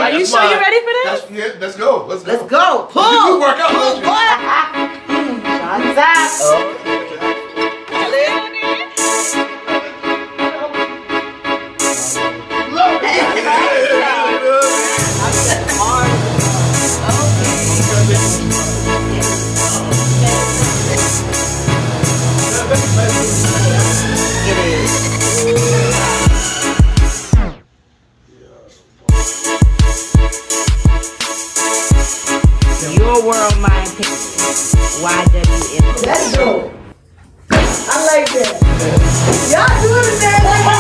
Are you sure you're ready for this? Yeah, let's go. Let's go. Let's go. Pull. You work out. Pull. Shots out. Your world, my opinion. YWMO. Let's go. I like that. Y'all doing the dance like my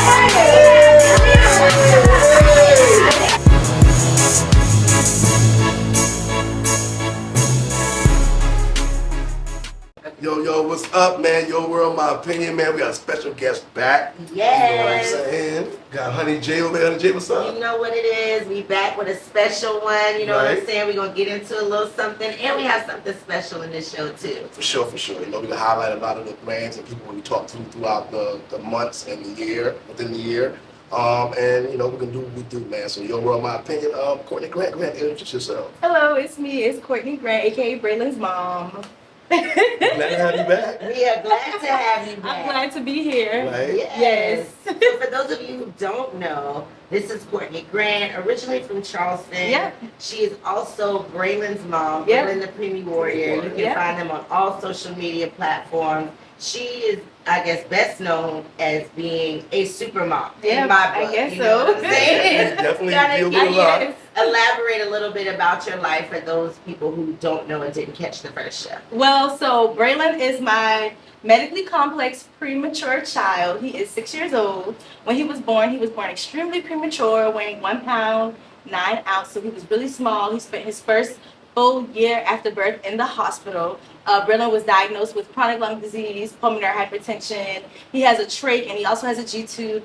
Yo, what's up, man? Your world, my opinion, man. We got a special guest back. Yes. You know what I'm saying? Got Honey J over there. Honey J, what's up? You know what it is. We back with a special one. You know what I'm Right. saying? We're going to get into a little something. And we have something special in this show, too. For sure. You know, we can highlight a lot of the brands and people we talk to throughout the months and the year, within the year. And, you know, we're going to do what we do, man. So, your world, my opinion. Kourtney Grant, go ahead and introduce yourself. Hello, it's me. It's Kourtney Grant, aka Braylon's mom. Glad to have you back. We are glad to have you back. I'm glad to be here. Right? Yes. So for those of you who don't know, this is Kourtney Grant, originally from Charleston. Yep. She is also Braylon's mom, Yep. Braylon the Preemie Warrior. You can Yep. find them on all social media platforms. She is, I guess, best known as being a super mom. Yeah, in my I book, guess you know so. what I'm saying? Definitely Gotta deal with get- a lot. Yes. Elaborate a little bit about your life for those people who don't know and didn't catch the first show. Well, so Braylon is my medically complex premature child. He is 6 years old. When he was born extremely premature, weighing 1 pound, 9 ounces. So he was really small. He spent his first full year after birth in the hospital. Braylon was diagnosed with chronic lung disease, pulmonary hypertension. He has a trach and he also has a G-tube.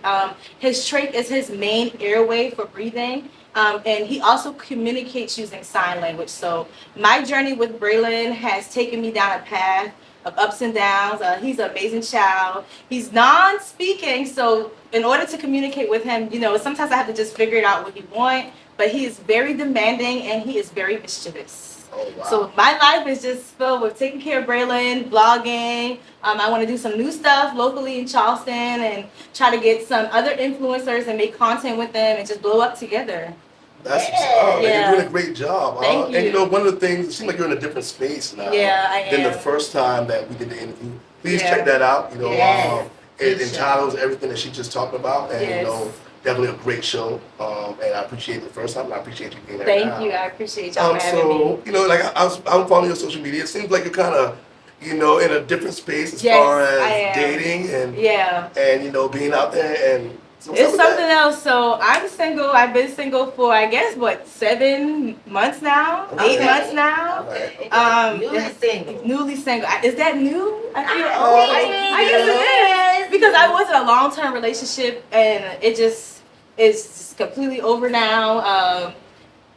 His trach is his main airway for breathing. And he also communicates using sign language. So my journey with Braylon has taken me down a path of ups and downs. He's an amazing child. He's non-speaking, so in order to communicate with him, you know, sometimes I have to just figure it out what he wants. But he is very demanding and he is very mischievous. Oh, wow. So my life is just filled with taking care of Braylon, blogging. I want to do some new stuff locally in Charleston and try to get some other influencers and make content with them and just blow up together. That's what's up. Yeah. You're doing a great job. Thank you. And you know, one of the things, it seems like you're in a different space now Yeah, I than the am. first time that we did the interview. Please Yeah. check that out. You know, Yes. it Good show. entitles everything that she just talked about. And, Yes. you know, definitely a great show. And I appreciate it the first time. And I appreciate you being there Thank now. you. I appreciate y'all for having So, me. you know, like I'm following your social media. It seems like you're kind of, you know, in a different space as Yes, far I as am. dating and, Yeah. you know, being out there and so what's up It's with something that? else. So I'm single. I've been single for, I guess, what, 7 months now? Okay. 8 months now? Okay. Newly single. Newly single. Is that new? I feel Oh, I guess it is. Because I was in a long-term relationship and it's just completely over now.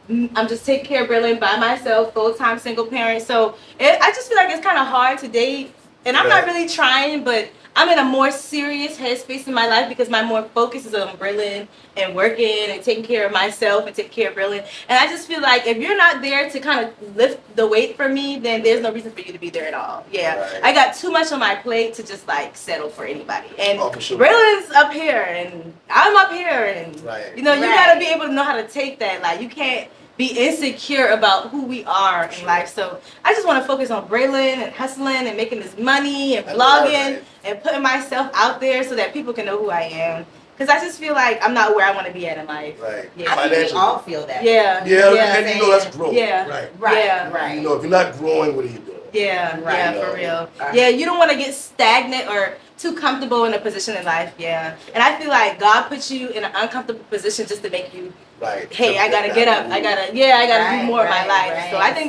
I'm just taking care of Braylon by myself, full-time single parent. So I just feel like it's kind of hard to date. And I'm not really trying, but I'm in a more serious headspace in my life because my more focus is on Braylon and working and taking care of myself and taking care of Braylon. And I just feel like if you're not there to kind of lift the weight for me, then there's no reason for you to be there at all. Yeah, Right. I got too much on my plate to just like settle for anybody. And Oh, for sure. Braylon's up here and I'm up here, and Right. you know you Right. gotta be able to know how to take that. Like you can't be insecure about who we are in life. So I just want to focus on Braylon and hustling and making this money and I know that, blogging right? and putting myself out there so that people can know who I am. Because I just feel like I'm not where I want to be at in life. Right. Yeah. I think we Financially. all feel that. Yeah. Yeah, Yeah. and you know that's growth. Yeah. Right. Right. Yeah. Right. You know, if you're not growing, what are you doing? Yeah, Right. yeah, for real. Yeah, you don't want to get stagnant or too comfortable in a position in life. Yeah, and I feel like God puts you in an uncomfortable position just to make you, Right. hey, I gotta get up. I gotta do more of my life. Right. So I think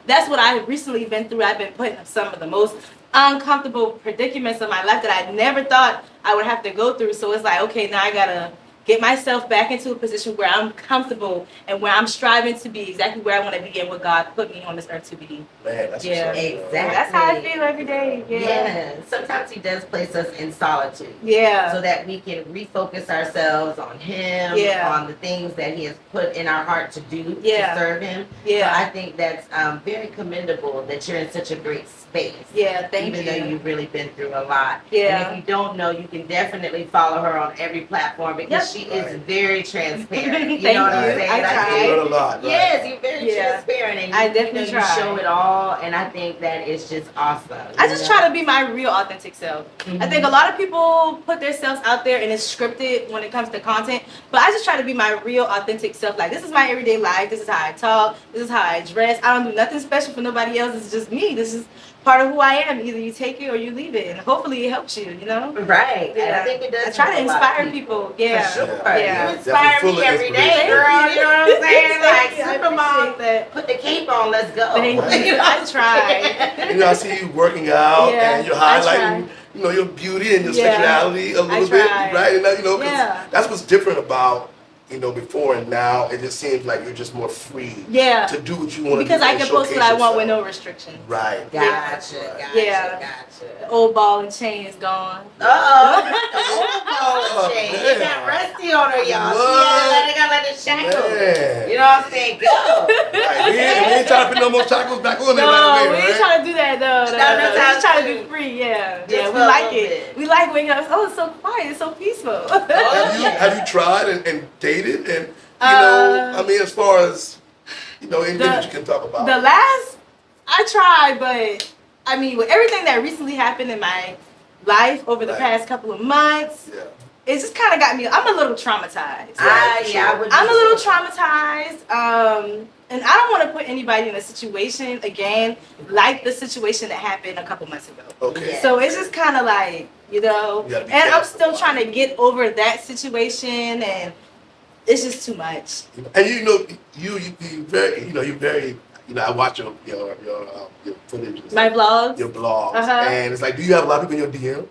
that's what I've recently been through. I've been put in some of the most uncomfortable predicaments of my life that I never thought I would have to go through. So it's like, okay, now I gotta get myself back into a position where I'm comfortable and where I'm striving to be exactly where I want to be and what God put me on this earth to be. Man, that's Yeah. what's up. Exactly. That's how I feel every day. Yeah. Sometimes he does place us in solitude. Yeah. So that we can refocus ourselves on him, Yeah. on the things that he has put in our heart to do Yeah. to serve him. Yeah. So I think that's very commendable that you're in such a great space. Yeah, thank Even you. though you've really been through a lot. Yeah. And if you don't know, you can definitely follow her on every platform because she is Right. very transparent. You Thank know what I'm you. saying? I think- try. You learn a lot, right? Yes, you're very Yeah. transparent and I you, definitely you try. show it all, and I think that is just awesome. I just try to be my real authentic self. I think a lot of people put themselves out there and it's scripted when it comes to content, but I just try to be my real authentic self. Like, this is my everyday life, this is how I talk, this is how I dress. I don't do nothing special for nobody else. It's just me. This is part of who I am. Either you take it or you leave it, and hopefully it helps you, you know? Right. And Yeah. I think it does. I try to help a lot of inspire people. Yeah. For sure. Yeah. You inspire Definitely full me of every day, inspiration. girl. You know what I'm saying? Like, Thank you. I Supermom, appreciate that. put the cape on, let's go. Thank Right. you. I try. You know, I see you working out Yeah, and you're I highlighting, you know, your beauty and your Yeah, sexuality a little bit, try. right? And that, you know, 'cause Yeah. that's what's different about, you know, before and now. It just seems like you're just more free Yeah. to do what you want to do. Because I and can post showcase what I want with yourself. no restrictions. Right. Gotcha, Right. gotcha, Yeah. gotcha. The old ball and chain is gone. Oh, chain. man. It got rusty on her, y'all. What? She gotta let it shackle. Man. You know what I'm saying? Go. Right. We ain't trying to put no more shackles back on there No, right away, we ain't right? trying to do that though. No, No, no, we just trying to too. be free. Yeah, Just yeah, for we a like little it. bit. We like waking up. Oh, it's so quiet. It's so peaceful. Have you tried and dated and you know, I mean, as far as you know, anything that you can talk about. The last I tried, but I mean, with everything that recently happened in my life over the Right. past couple of months, Yeah. it just kind of got me. I'm a little traumatized. I would. I'm a little traumatized, and I don't want to put anybody in a situation again like the situation that happened a couple months ago. Okay. Yeah. So it's just kind of like, you know, You gotta be and I'm careful. still trying to get over that situation, and it's just too much. And you know, you very, you know, you're very, you know, I watch your footage, and My stuff, vlogs. your blogs, Uh-huh. and it's like, do you have a lot of people in your DM?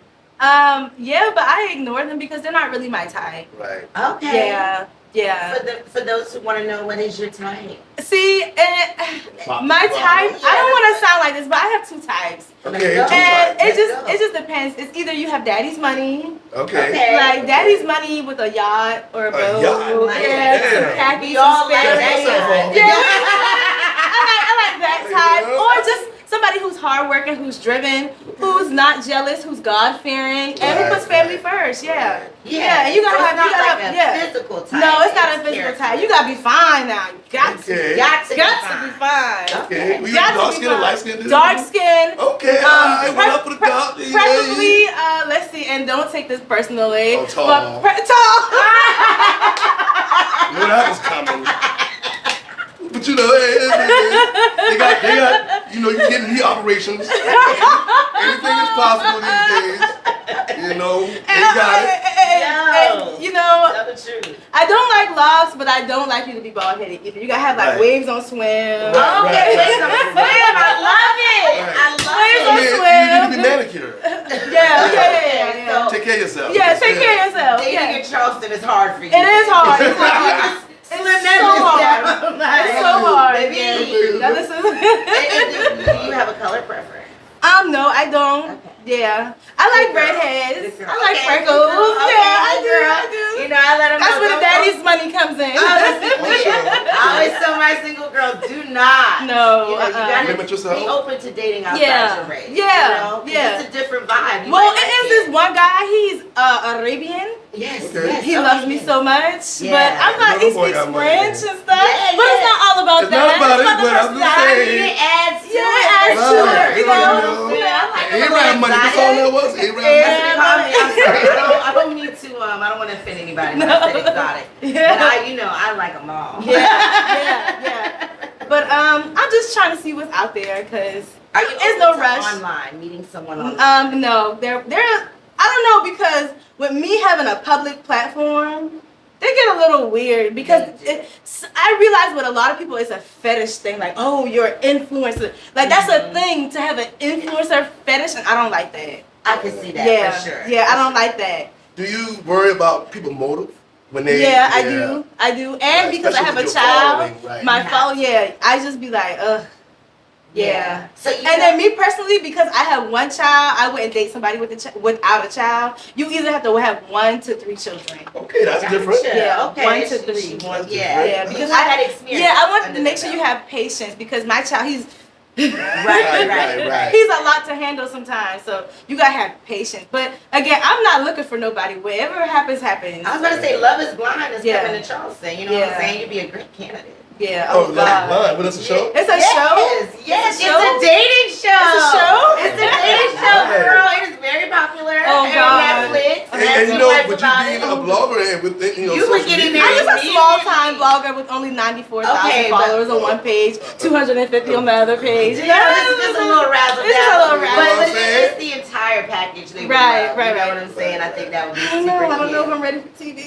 Yeah, but I ignore them because they're not really my type. Right. Okay. Yeah, yeah. For those who want to know, what is your type? See, my type. I don't want to sound like this, but I have two types. Okay. Let's go. two And types. it just depends. It's either you have daddy's money, Okay. Okay. like daddy's money with a yacht or a boat. yacht? Yeah, some Damn. khakis, We some all like Sperry's. that. Yeah, I like that type. Yeah. Or just somebody who's hardworking, who's driven, who's not jealous, who's God fearing, and who Right, puts family right. first. Yeah. Yeah, and you gotta so have, it's you not gotta like have, a yeah. physical type. No, it's not a physical type. You gotta be fine now. You got Okay. to. Got to Be fine. Okay. We Got to dark be skin or fine. light skin? Dark skin. Okay. Alright. What up with the dark? Yeah, Preferably, let's see, and don't take this personally. Oh, tall. But tall. You know that was coming. But you know, they got, you know, you getting knee operations. Anything is possible these days. You know, they got it. And, you know, Tell the truth. I don't like locks, but I don't like you to be bald headed either. You gotta have like Right. waves on swim. Right. Okay, wait a minute. I love it. Right. I Waves love on I it. mean, swim. you need to be manicured. Yeah. Take care of yourself. Yeah, take care of yourself. Dating Yeah. in Charleston is hard for you. It is hard. It's like, Slim it's that so bitch hard. down. It's so hard. Baby. Yeah. Now this is. Do you have a color preference? No, I don't. Okay. Yeah. I like Good girl. redheads. Good girl. I like Okay, freckles. good girl. Okay, Yeah, I good do. girl. I do. You know, I let them That's know. where the don't- daddy's money comes in. I always tell my single girls, do not. No, You know, you gotta Limit yourself. be open to dating outside Yeah, your race. yeah, You know? 'Cause yeah. It's a different vibe. You Well, might it like is this one guy. He's Arabian. Yes, Okay. yes. He okay, loves me yes. so much, Yeah. but I'm not. He Little boy speaks got money. French and stuff, Yeah, but it's yeah. not all about It's that. not about it, the but I'm just personality. saying. It adds to Yeah, it. it adds to Right. it. You Right. know. Yeah, I like a Abraham little money. That's exotic. all that was. Abraham Yeah. money. They call me, I'm sorry. I don't mean to. I don't want to offend anybody when I say exotic. But Yeah. I like them all. Yeah. But I'm just trying to see what's out there, cause Are you There's open no to rush. online, meeting someone online? no, they're. I don't know, because with me having a public platform, they get a little weird because I realize with a lot of people it's a fetish thing, like, oh, you're an influencer. Like that's a thing to have an influencer fetish, and I don't like that. I can see that Yeah, for sure. yeah, I don't like that. Do you worry about people's motive when they I do, and Right, because I have a especially with your child, following, right. my You have follow, to. I just be like, ugh. Yeah. So you And then me personally, because I have one child, I wouldn't date somebody without a child. You either have to have 1 to 3 children. Okay, that's different. Yeah, Okay. 1 to She 3. wants, That's yeah. Yeah, Because because I had experience. Yeah, I want under to make the sure you belt. have patience because my child, he's Right. he's a lot to handle sometimes. So you gotta have patience. But again, I'm not looking for nobody. Whatever happens, happens. I was gonna say Love is Blind is Yeah. coming to Charleston. You know what I'm saying? You'd be a great candidate. Yeah. Oh, God. that's blind. But that's a show. It's a show. Yes, It's it's a show? a dating show. It's a show? It's a dating show, Right. girl. It is very popular Oh, on God. Netflix. And you know, Netflix but you about being it. a blogger and with the, You would social get in media. there. I'm just a small time blogger with only 94,000 Okay, but- followers on one page, 250 on the other page. You know, Yeah, this is just a little razzle It's just a little razzle. But You know what I'm saying? it's the entire package. They would Right, love. right, You know right. what I'm saying? I think that would be I super don't know. I don't know if cute. I'm ready for TV.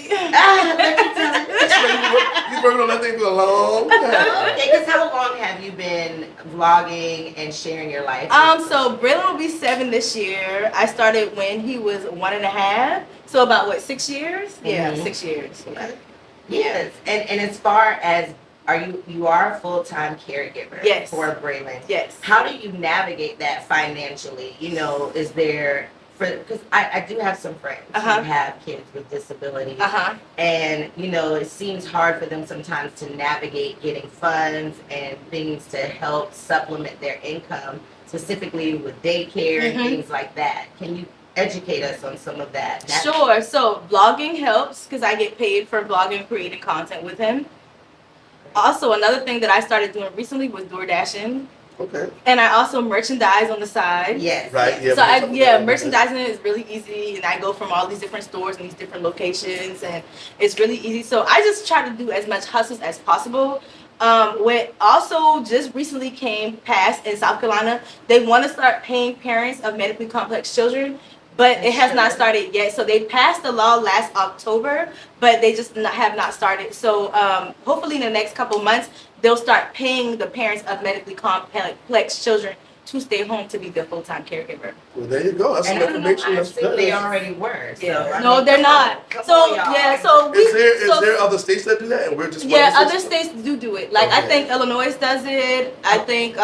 You working on that thing for a long time. Okay, because how long have you been vlogging and sharing your life? So Braylon will be 7 this year. I started when he was 1.5. So about 6 years? Yeah, Mhm. 6 years. Yeah. Yes, and as far as you are a full-time caregiver Yes. for Braylon. Yes. How do you navigate that financially? You know, is there because I do have some friends Uh-huh. who have kids with disabilities. Uh-huh. And, you know, it seems hard for them sometimes to navigate getting funds and things to help supplement their income, specifically with daycare and Mhm. things like that. Can you educate us on some of that? Sure. So vlogging helps because I get paid for vlogging and creating content with him. Also, another thing that I started doing recently was door dashing. Okay. And I also merchandise on the side. Yes. Right. Yeah. So merchandising is really easy, and I go from all these different stores and these different locations, and it's really easy. So I just try to do as much hustles as possible. What also just recently came past in South Carolina, they want to start paying parents of medically complex children, but it has not started yet. So they passed the law last October, but they just have not started. So hopefully in the next couple months, they'll start paying the parents of medically complex children to stay home to be their full-time caregiver. Well, there you go. That's some And I don't know, information. I That's assume they good. already were. So, Yeah. I No, mean, they're come on, not. come So on, y'all. so we Is so- there other states that do that, and we're just one Yeah, of the other states do it. Like I Okay. think Illinois does it. I think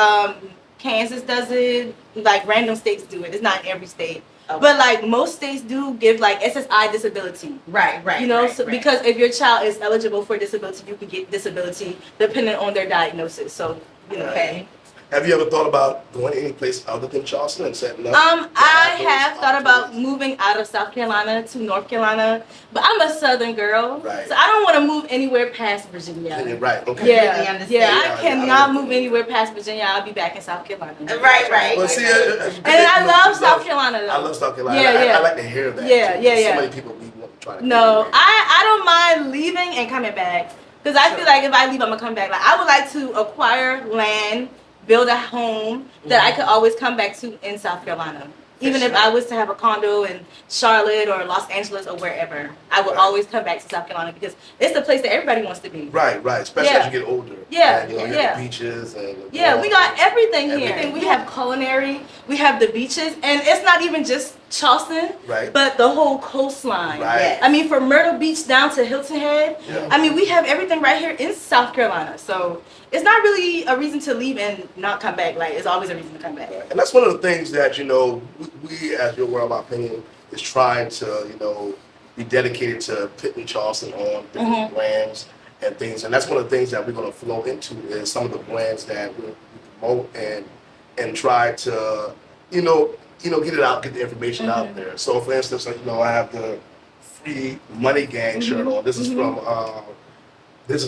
Kansas does it. Like random states do it. It's not in every state. Okay. But like most states do give like SSI disability. Right. You know, right, so right. because if your child is eligible for disability, you can get disability depending on their diagnosis. So you know. Okay. Have you ever thought about going any place other than Charleston and setting up? I have thought about moving out of South Carolina to North Carolina, but I'm a Southern girl, Right. so I don't want to move anywhere past Virginia. And you're right. Okay. Completely Yeah, understand. yeah, Yeah, I cannot yeah. move anywhere past Virginia. I'll be back in South Carolina. Right. Well, see, And I love South Carolina though. I love South Carolina. Yeah. I like to hear that. Yeah, too. yeah. So many people be want to try to. No, I don't mind leaving and coming back because I feel like if I leave, I'm gonna come back. Like I would like to acquire land, build a home that I could always come back to in South Carolina. Even if I was to have a condo in Charlotte or Los Angeles or wherever, I would Right. always come back to South Carolina because it's the place that everybody wants to be. Right. Especially Yeah. as you get older. Yeah, And, you know, you yeah. have the beaches and. Yeah, we got everything here. Everything. We have culinary, we have the beaches, and it's not even just Charleston, Right. but the whole coastline. Right. Yes. I mean, from Myrtle Beach down to Hilton Head, Yeah. I mean, we have everything right here in South Carolina. So it's not really a reason to leave and not come back. Like, it's always a reason to come back. And that's one of the things that, you know, we as Your World, my opinion, is trying to, you know, be dedicated to putting Charleston on different brands and things. And that's one of the things that we're going to flow into is some of the brands that we promote and try to, you know, get it out, get the information out there. So, for instance, like, you know, I have the Free Money Gang shirt on. This is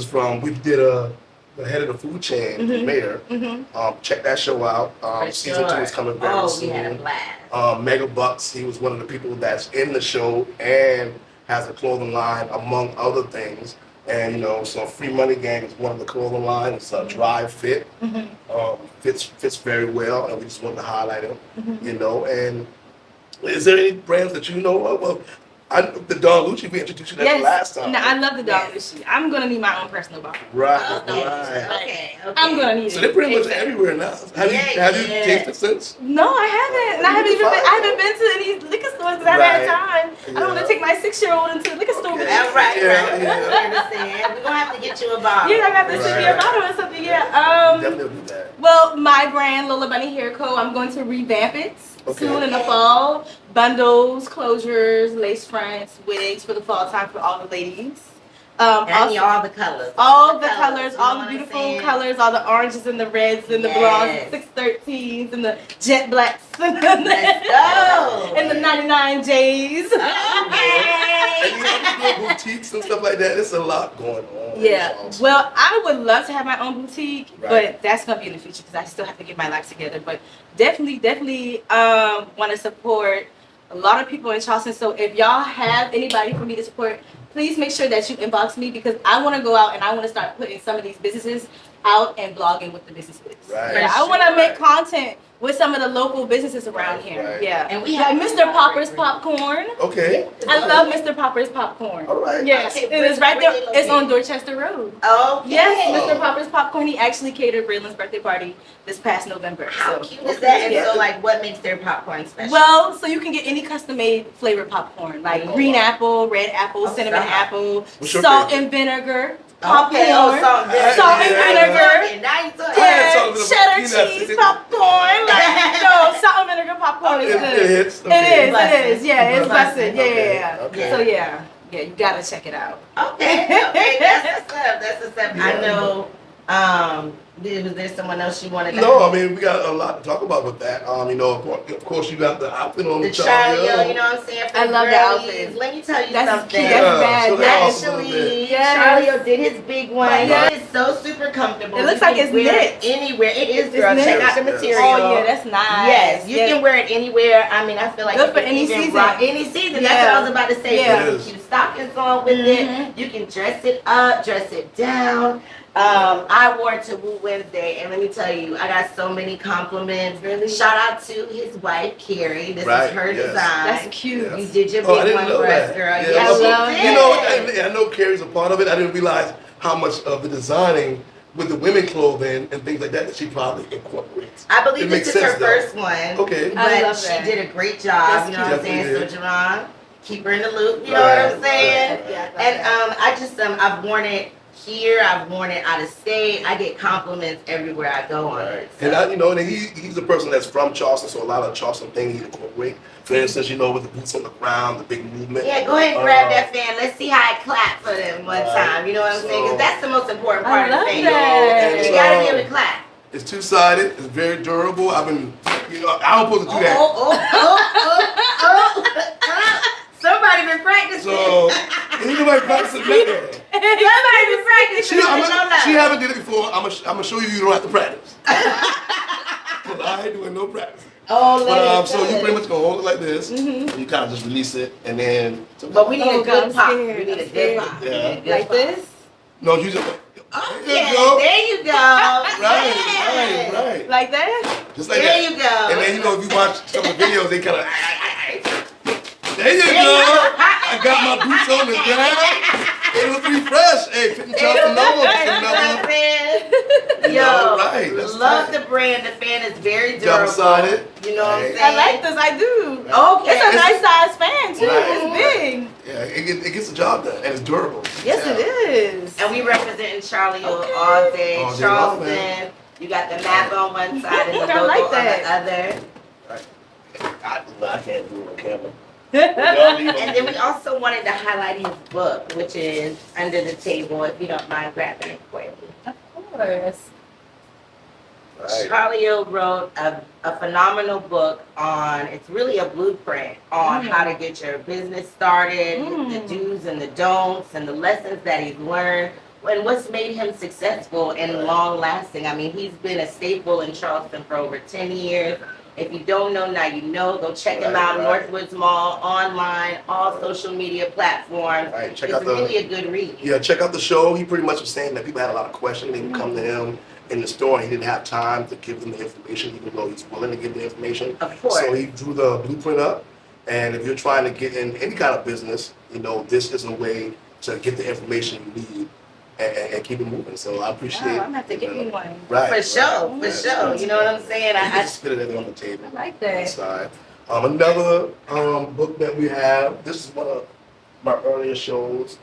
from, we did the head of the food chain, the mayor. Check that show out. For Season sure. 2 is coming very Oh, soon. we had a blast. Mega Bucks, he was one of the people that's in the show and has a clothing line, among other things. And, you know, so Free Money Gang is one of the clothing lines. It's a dry fit. Fits very well, and we just wanted to highlight him, you know. And is there any brands that you know of? Well, The Don Luchi, we introduced you that last time. No, I love the Don Luchi. I'm gonna need my own personal bar. Right. Okay. I'm gonna need it. So they're pretty much everywhere now. Have you tasted since? No, I haven't. And I haven't been to any liquor stores because I haven't had time. I don't want to take my 6-year-old into the liquor store with me. Right. Yeah. Understand. We're gonna have to get you a bottle. Yeah, I got to send me a bottle or something. Yeah. Definitely do that. Well, my brand, Lola Bunny Hair Co., I'm going to revamp it soon in the fall. Bundles, closures, lace fronts, wigs for the fall time for all the ladies. I need all the colors. All the colors, you know all the what I'm beautiful saying? colors, all the oranges and the reds and the bronze, 613s and the jet blacks and Let's go. the 99Js. And you have to do boutiques and stuff like that. There's a lot going on. Yeah. Well, I would love to have my own boutique, Right. but that's gonna be in the future because I still have to get my life together. But definitely want to support a lot of people in Charleston. So if y'all have anybody for me to support, please make sure that you inbox me because I want to go out and I want to start putting some of these businesses out and blogging with the businesses. Right. Yeah, I want to make content with some of the local businesses around here. Right. Yeah. And we like have Mr. Popper's Popcorn. Okay. I love Mr. Popper's Popcorn. All right. Yes, Okay, it is right there. where they It's on located? Dorchester Road. Okay. Yes, Mr. Popper's Popcorn. He actually catered Braylon's birthday party this past November. How So. cute is that? And Yeah. so, like, what makes their popcorn special? Well, so you can get any custom-made flavored popcorn, like Oh, green wow. apple, red apple, cinnamon stop. apple, What's your salt favorite? and vinegar popcorn. Okay, salt and vinegar. Salt and vinegar. Now you talking. Yeah, salt and vinegar. cheddar Peanuts. cheese popcorn. Like, no, salt and vinegar popcorn is It good. hits. It is. Busted. It is. Yeah, it's Busted. busted. Yeah. Okay. So yeah, you gotta check it out. Okay, that's what's up. That's what's up. I Yeah. know. Was there someone else you wanted to? No, I mean we got a lot to talk about with that. You know, of course you got the outfit on The Charleo. Charleo, you know what I'm saying? For I love the girlies. outfit. Let me tell you That's something. cute. That's bad. so Yes. that's awesome. Actually, Yes. Charleo did his big one. Yes. It is so super comfortable. It looks You like can it's wear knit. it anywhere. It is, It's girl. knit. Check out the Yes. material. Oh yeah, that's nice. Yes, you can wear it anywhere. I mean, I feel like Good you for can any even season. rock any season. That's Yeah. what I was about to say. Yeah. You can cute stockings on with Mhm. it. You can dress it up, dress it down. I wore it to Woo Wednesday, and let me tell you, I got so many compliments. Really? Shout out to his wife, Carrie. This Right, is her yes. design. That's cute. Yeah. You did your Oh, I big didn't one know for that. us, girl. Yeah, Yes, I you love- did. You know, I know Carrie's a part of it. I didn't realize how much of the designing with the women clothing and things like that she probably incorporates. I It believe makes this is her sense, though. first one. Okay. But I love she that. did a great job, That's you know what I'm cute. saying? So Definitely Jerron, keep her in the loop, you know what I'm Right, saying? right, Yeah, And I just I've worn it here, I've worn it out of state. I get compliments everywhere I go on it. So. And and he's a person that's from Charleston, so a lot of Charleston things he incorporate. For instance, with the boots on the ground, the big movement. Yeah, go ahead and grab that fan. Let's see how I clap for them one Right. time. You know what I'm saying? Because that's the most important I part of love the thing. that. You gotta be able to clap. It's two-sided. It's very durable. I don't supposed to do that. Somebody been practicing. So ain't nobody practicing that. Somebody been practicing. She haven't did it before. I'm gonna show you don't have to practice. 'Cause I ain't doing no practice. But so you pretty much gonna hold it like this. And you kind of just release it, and then. But we need a Oh, God, good I'm pop. scared. We need a I'm good scared. pop. We Yeah. need a good Like pop. this? No, you just. Yeah, there you go. Right. Like that? Just like There that. you go. And then if you watch some of the videos, they kind of. There you There go. you go. I got my boots on the ground. It was refreshed. Hey, fitting Charleston Noble. Yo, right. That's love right. the brand. The fan is very durable. Double-sided. You know what I'm Right. saying? I like this. I do. Okay. It's a nice size fan too. Right. It's big. Yeah, it gets the job done, and it's durable. Yes, Yeah. it is. And we representing Charleo Okay. all day. All day long, Charleston. man. You got the map on one side and the I logo like on that. the other. I can't do it on camera. And then we also wanted to highlight his book, which is Under the Table, if you don't mind grabbing it for me. Of course. Right. Charleo wrote a phenomenal book on, it's really a blueprint on how to get your business started, the do's and the don'ts, and the lessons that he's learned, and what's made him successful and long lasting. I mean, he's been a staple in Charleston for over 10 years. If you don't know, now you know. Go check him out, Right. Northwoods Mall, online, all social media platforms. Right, check It's out the- really a good read. Yeah, check out the show. He pretty much was saying that people had a lot of questions. They would come to him in the store, and he didn't have time to give them the information, even though he's willing to give the information. Of course. So he drew the blueprint up, And if you're trying to get in any kind of business, you know, this is a way to get the information you need and keep it moving. So I appreciate. I'm gonna have to give you one. Right. For sure, right. for sure. You know what I'm saying? I just spit it on the table. I like that. Side. Another book that we have. This is one of my earlier shows.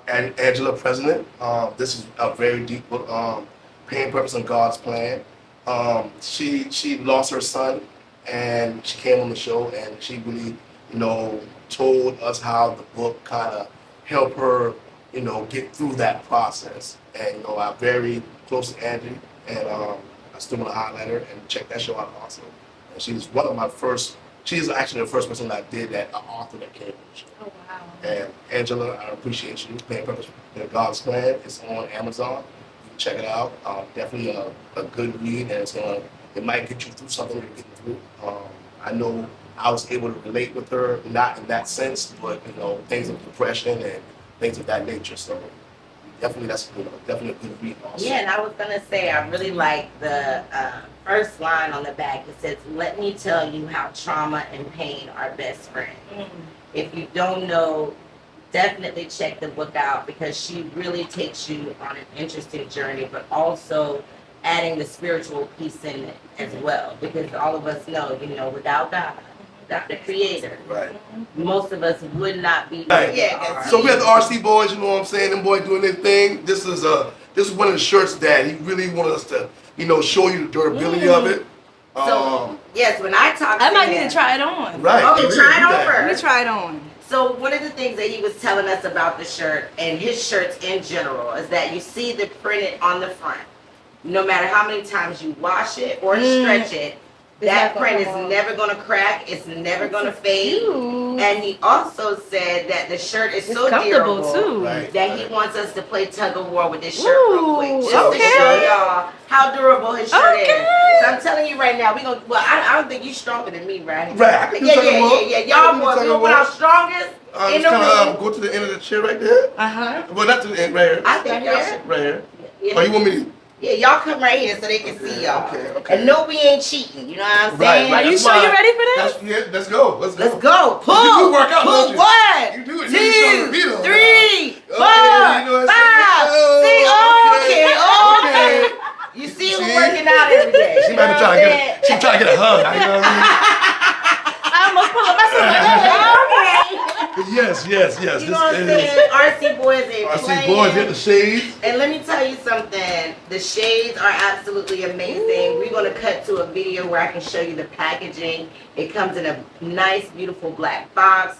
Angela President. This is a very deep book. Pain, Purpose, and God's Plan. She lost her son, and she came on the show, and she really, you know, told us how the book kind of helped her, you know, get through that process. And you know, I'm very close to Angie, and I still want to highlight her and check that show out also. And she's one of my first. She's actually the first person that did that, an author that came on the show. Oh wow. And Angela, I appreciate you. Pain, Purpose, and God's Plan. It's on Amazon. You can check it out. Definitely a good read, and it might get you through something you're getting through. I know I was able to relate with her, not in that sense, but you know, things of depression and things of that nature. So definitely, that's definitely a good read also. Yeah, and I was gonna say I really like the first line on the back. It says, "Let me tell you how trauma and pain are best friends." If you don't know, definitely check the book out because she really takes you on an interesting journey, but also adding the spiritual piece in it as well. Because all of us know, you know, without God, without the Creator, Right. most of us would not be. Right. Yeah. So we have the RC boys, you know what I'm saying? Them boys doing their thing. This is one of the shirts that he really wanted us to, you know, show you the durability of it. So yes, when I talk, I might need to try it on. Right. Okay, you try it do on that. first. Let me try it on. So one of the things that he was telling us about the shirt and his shirts in general is that you see the printed on the front. No matter how many times you wash it or stretch it, that print is never going to crack. It's never going to fade. And he also said that the shirt is so comfortable durable too. Right. that he wants us to play tug of war with this shirt real quick, just to okay. show y'all how durable his shirt is. Okay. So I'm telling you right now, we gonna. Well, I don't think you're stronger than me, right? Right, I can do Yeah. tug of war. Y'all I can do boys, tug we of gonna put war. our strongest in Just the kind of room. go to the end of the chair right there. Well, not to the end, right here. I think y'all should. Right here. Yeah. Oh, you want me to? Yeah, y'all come right here so they can see y'all. Okay. And no, we ain't cheating. You know what I'm Right, saying? right. Are you That's sure why- you're ready for this? Yeah, let's go. Let's go. Let's go. Pull. You do work out, Pull don't you? one. You do it. You do it. 2, 3, 4, Okay, you know what I'm 5. saying? See, Oh, okay. You see, we're working out every day. She You might know be what I'm trying to saying? she trying to get a hug. You know what I almost pulled up myself. Okay. I mean? Yes. You know what I'm saying? RC boys ain't I playing. see boys hit the shades. And let me tell you something. The shades are absolutely amazing. We're going to cut to a video where I can show you the packaging. It comes in a nice, beautiful black box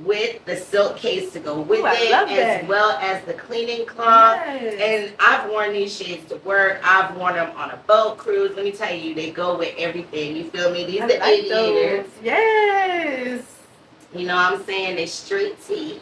with the silk case to go with I it, love as that. well as the cleaning cloth. Yes. And I've worn these shades to work. I've worn them on a boat cruise. Let me tell you, they go with everything. You feel me? These I are the like aviators. those. Yes. You know what I'm saying? They straight tee.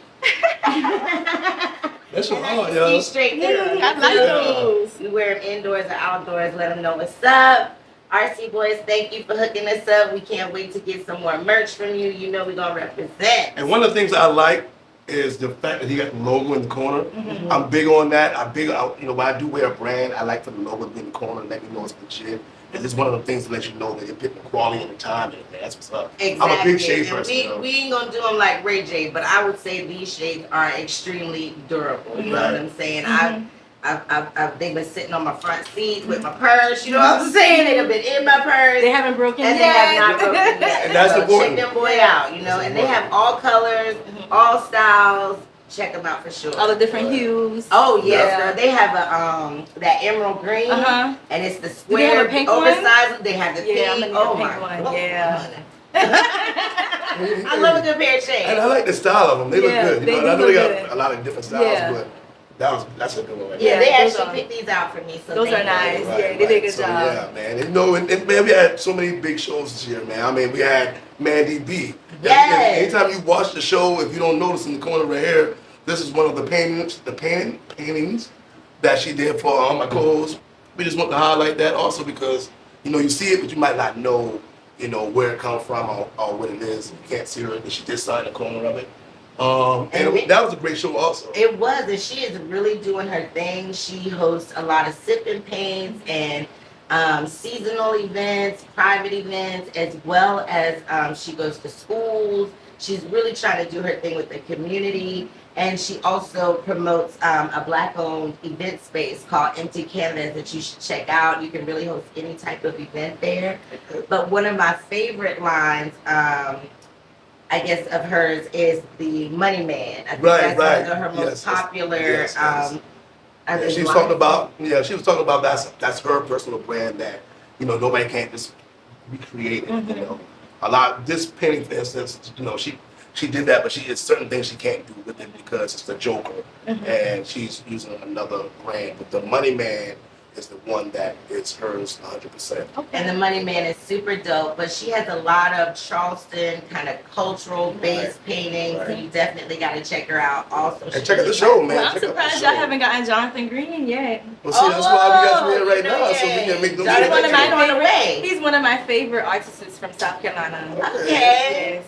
That's so And hard, I can yo. see straight through. I You like feel me? those. We wear them indoors or outdoors. Let them know what's up. RC boys, thank you for hooking us up. We can't wait to get some more merch from you. You know we're gonna represent. And one of the things I like is the fact that he got the logo in the corner. I'm big on that. You know, when I do wear a brand, I like for the logo to be in the corner and let me know it's legit. And it's one of the things to let you know that you're putting the quality and the time in it. That's what's up. Exactly. I'm a big shade And person. though. we ain't gonna do them like Ray J, but I would say these shades are extremely durable. You know what I'm saying? They've been sitting on my front seat with my purse. You know what I'm saying? They've been in my purse. They haven't broken And yet. they have not broken yet. And that's so important. check them boy out, you know, That's and they have all colors, all styles. Check them out for sure. All the different hues. Oh yes, Yeah. girl. They have a that emerald green, Uh-huh. and it's the Do they have square a pink one? oversized. They have the Yeah, I'm pink. gonna need Oh a pink my one. God. Yeah. I love a good pair of shades. And I like the style of them. They Yeah, look good. they You know, I do know they look got good. a lot of different styles, Yeah. but that's a good one right Yeah, there. they those actually are- picked these out for me. So Those thank are nice. you. Yeah, they did a good So, job. yeah, man. And, you know, and man, we had so many big shows this year, man. I mean, we had Mandy B. Yes. Anytime you watch the show, if you don't notice in the corner right here, this is one of the paintings that she did for my co-host. We just want to highlight that also because, you know, you see it, but you might not know, you know, where it comes from or what it is. You can't see her, but she did sign the corner of it. That was a great show also. It was, and she is really doing her thing. She hosts a lot of sip and paints, and seasonal events, private events, as well as she goes to schools. She's really trying to do her thing with the community. And she also promotes a Black-owned event space called Empty Canvas that you should check out. You can really host any type of event there. But one of my favorite lines, I guess, of hers is the Money Man. I think that's one of her most popular. She was talking about that's her personal brand that nobody can't just recreate it. You know, a lot this painting, for instance, she did that, but it's certain things she can't do with it because it's the Joker, and she's using another brand. But the Money Man is the one that is hers 100%. Okay. And the Money Man is super dope, but she has a lot of Charleston kind of cultural based paintings, so you definitely got to check her out. Also, and check out the show, man. Well, I'm surprised y'all haven't gotten Jonathan Green yet. Well, see, that's why we got you here right now, so we can make them. He's one of my favorite artists from South Carolina. Okay. Yes.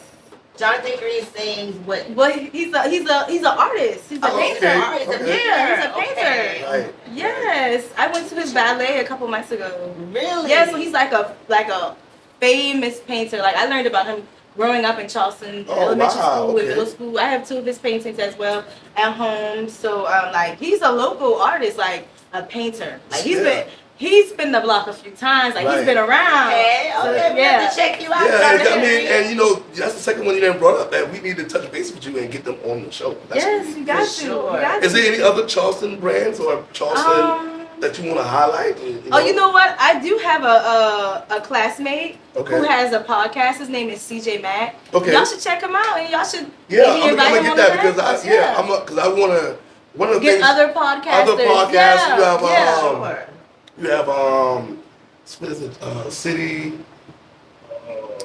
Jonathan Green sings what? Well, he's an artist. He's a painter. He's a painter. Yeah, he's a painter. Right. Yes, I went to his ballet a couple months ago. Really? Yeah, so he's like a famous painter. Like I learned about him growing up in Charleston elementary school and middle school. I have 2 of his paintings as well at home. So like he's a local artist, like a painter. Like he's been the block a few times. Like he's been around. Okay, so, we have to check you out. Yeah, I mean, and that's the second one you didn't brought up, that we need to touch base with you and get them on the show. Yes, you got to. Sure. Is there any other Charleston brands or Charleston that you want to highlight? You know what? I do have a classmate who has a podcast. His name is CJ Mack. Okay. Y'all should check him out, and y'all should I'm gonna get that because I want to. One of the get things, other podcasters. You have what is it? City.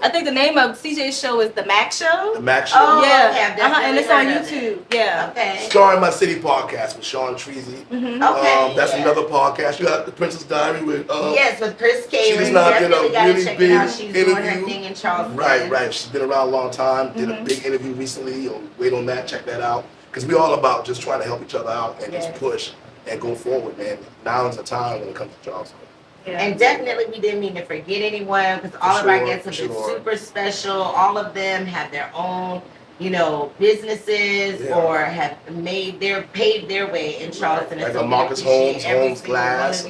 I think the name of CJ's show is The Mac Show. The Mac Show. Oh, yeah. Okay, And it's on YouTube. Yeah. Okay. Starring My City podcast with Sean Treasy. Okay. That's another podcast. You got The Princess Diary with with Chris K. She's not been a really big She's doing her thing in Charleston. Right. She's been around a long time. Did a big interview recently. Wait on that. Check that out. Because we're all about just trying to help each other out and just push and go forward, man. Now is the time when it comes to Charleston. Yeah. And definitely we didn't mean to forget anyone because all of our guests have been super special. All of them have their own, businesses or have paved their way in Charleston. Like Marcus Holmes Glass,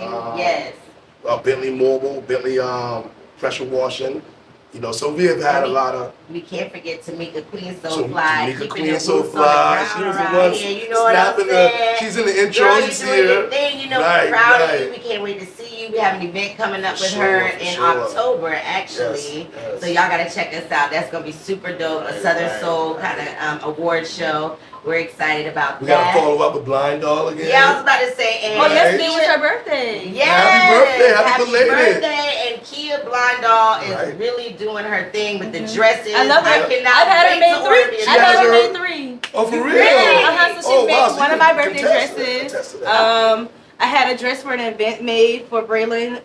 Bentley Mobile, Bentley Pressure Washing. So we have had a lot of. We can't forget Tameka Queensofly. Tameka Queensofly. She was the one snapping she's in the intro. Girl, you see her. We're proud of you. We can't wait to see you. We have an event coming up with her in October, actually. Yes. So y'all gotta check us out. That's gonna be super dope. A Southern Soul kind of award show. We're excited about that. We gotta follow up with BlindDoll again. Yeah, I was about to say. Yesterday was her birthday. Yes. Happy birthday. And QuiaHouse BlindDoll is really doing her thing with the dresses. I love her. I've had her made 3. Oh, for real? Really? So she made one of my birthday dresses. I had a dress for an event made for Braylon,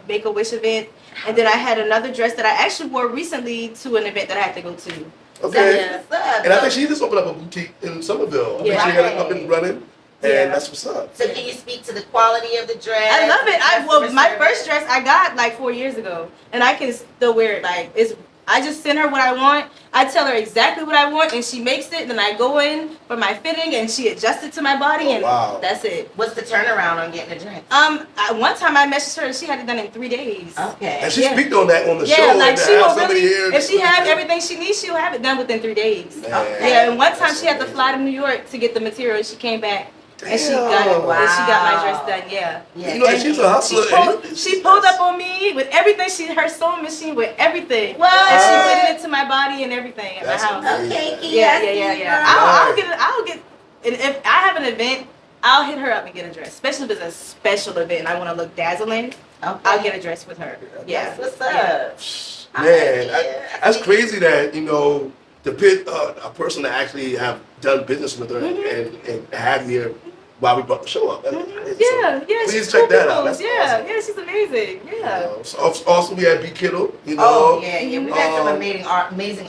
Make-A-Wish event. And then I had another dress that I actually wore recently to an event that I had to go to. Okay. And I think she just opened up a boutique in Somerville. I think she had it up and running. And that's what's up. So can you speak to the quality of the dress? I love it. My first dress I got like 4 years ago. And I can still wear it. I just send her what I want. I tell her exactly what I want, and she makes it. Then I go in for my fitting, and she adjusts it to my body, and that's it. What's the turnaround on getting a dress? One time I messaged her, and she had it done in 3 days. Okay. And she speak on that on the show. Yeah, like she will really. If she has everything she needs, she'll have it done within 3 days. Okay. Yeah, and one time she had to fly to New York to get the material. She came back. Damn. And she got it. And she got my dress done. Yeah. And she's a hustler. She pulled up on me with everything. Her sewing machine with everything. What? And she fitted it to my body and everything at my house. Okay, yeah. I'll get. And if I have an event, I'll hit her up and get a dress. Especially if it's a special event and I want to look dazzling. I'll get a dress with her. Yeah. That's what's up. Man, that's crazy that to pick a person that actually have done business with her and have here while we brought the show up. Please check that out. That's awesome. She's amazing. Yeah. Also, we had B.Kiddo. We had some amazing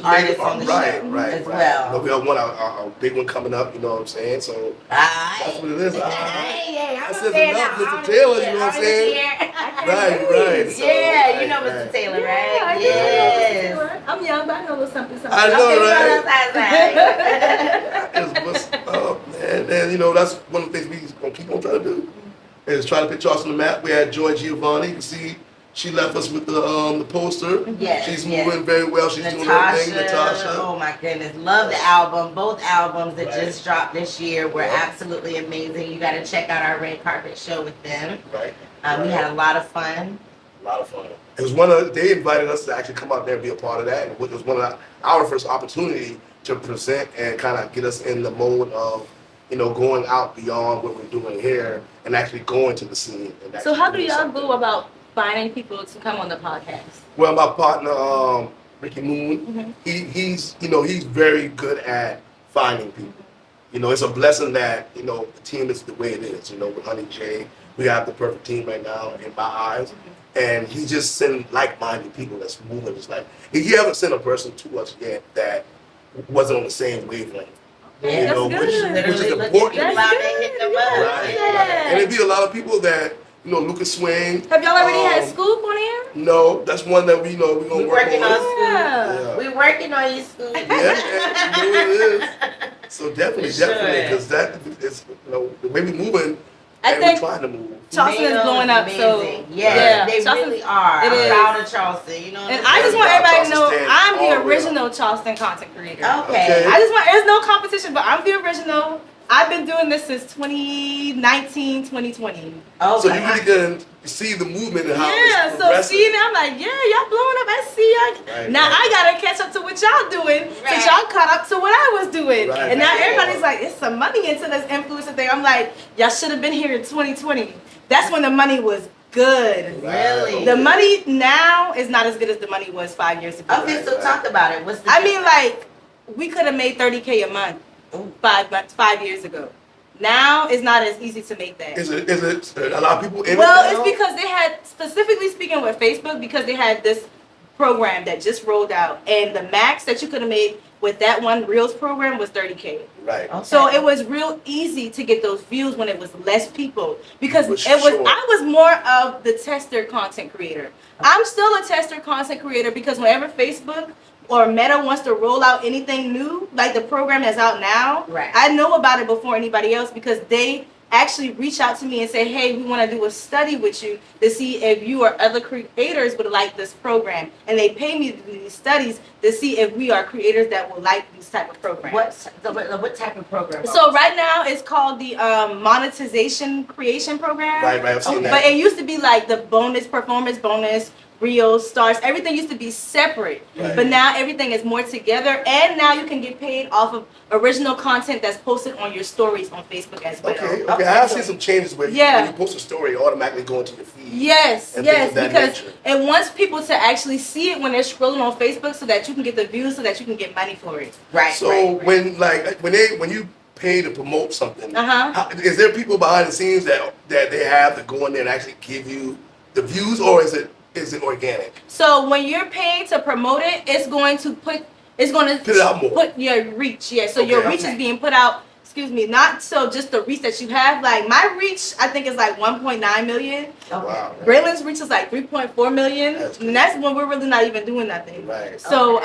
artists on the show as well. We have our big one coming up. You know what I'm saying? So that's what it is. I said enough, Mr. Taylor. You know what I'm saying? I Right. So, Yeah, you know Mr. Taylor, right? I Yes. know. I'm young, but I know a little something. I know, Okay, right? so that's What's up, man? And you know, that's one of the things we gonna keep on trying to do. Is try to put Charleston on the map. We had Joy Giovanni. You can see she left us with the poster. Yes, She's yes. moving very well. She's doing her thing. Natasha. Oh my goodness, love the album. Both albums that just dropped this year were absolutely amazing. You got to check out our red carpet show with them. Right. We had a lot of fun. A lot of fun. It was they invited us to actually come out there and be a part of that. And it was one of our first opportunity to present and kind of get us in the mode of, you know, going out beyond what we're doing here and actually going to the scene. And So how do doing y'all something. go about finding people to come on the podcast? Well, my partner, Ricky Moon, he's very good at finding people. You know, it's a blessing that, you know, the team is the way it is. You know, with Honey J, we have the perfect team right now in my eyes. And he just sent like-minded people that's moving his life. He haven't sent a person to us yet that wasn't on the same wavelength. Yeah, You that's know, good. which is Literally looking important. people out there hitting them up. Right. And it'd be a lot of people that, you know, Lukas Swing. Have y'all already had Scoop on here? No, that's one that we know we're gonna We work working on. on Scoop. Yeah. We working on you, Scoop. Yeah, you know it is. So definitely, For sure. because that is, you know, the way we moving, I and think we're trying to move. Charleston is blowing up, so amazing. yeah, They Charleston- really are. it I'm is. proud of Charleston. You know what And I'm I just saying? want everybody to know Charleston stand I'm all the the way original Charleston content creator. Okay. I just want, there's no competition, but I'm the original. I've been doing this since 2019, 2020. Okay. So you really can see the movement and how Yeah, it's so progressing. seeing it, I'm like, yeah, y'all blowing up. I see y'all. Right, Now right. I gotta catch up to what y'all doing, Right. since y'all caught up to what I was doing. Right, And now right. everybody's like, it's some money into this influencer thing. I'm like, y'all should have been here in 2020. That's when the money was good. Really? The money now is not as good as the money was 5 years ago. Okay, so talk about it. What's the I mean, difference? like, we could have made 30K a month 5 years ago. Now it's not as easy to make that. Is it a lot of people in Well, it now? it's because they had, specifically speaking with Facebook, because they had this program that just rolled out, and the max that you could have made with that one Reels program was 30K. Right. Okay. So it was real easy to get those views when it was less people, because For it was sure. I was more of the tester content creator. I'm still a tester content creator because whenever Facebook or Meta wants to roll out anything new, like the program that's out now, Right. I know about it before anybody else because they actually reach out to me and say, hey, we want to do a study with you to see if you or other creators would like this program. And they pay me to do these studies to see if we are creators that will like these type of programs. What type of program? So right now it's called the monetization creation program. Right, I've seen that. But it used to be like the bonus, performance bonus, Reels, stars, everything used to be separate. Right. But now everything is more together, and now you can get paid off of original content that's posted on your stories on Facebook as well. Okay, I have seen some changes where Yeah. when you post a story, it automatically go into your feed. Yes, And yes, things of that because nature. it wants people to actually see it when they're scrolling on Facebook so that you can get the views so that you can get money for it. Right. So right. when you pay to promote something, Uh-huh. is there people behind the scenes that they have to go in there and actually give you the views, or is it organic? So when you're paid to promote it, it's going to put it out more. put your reach. Yeah, so your Okay, reach okay. is being put out. Excuse me, not so just the reach that you have. Like my reach, I think is like 1.9 million. Wow. Braylon's reach is like 3.4 million, That's good. and that's when we're really not even doing nothing. Right. So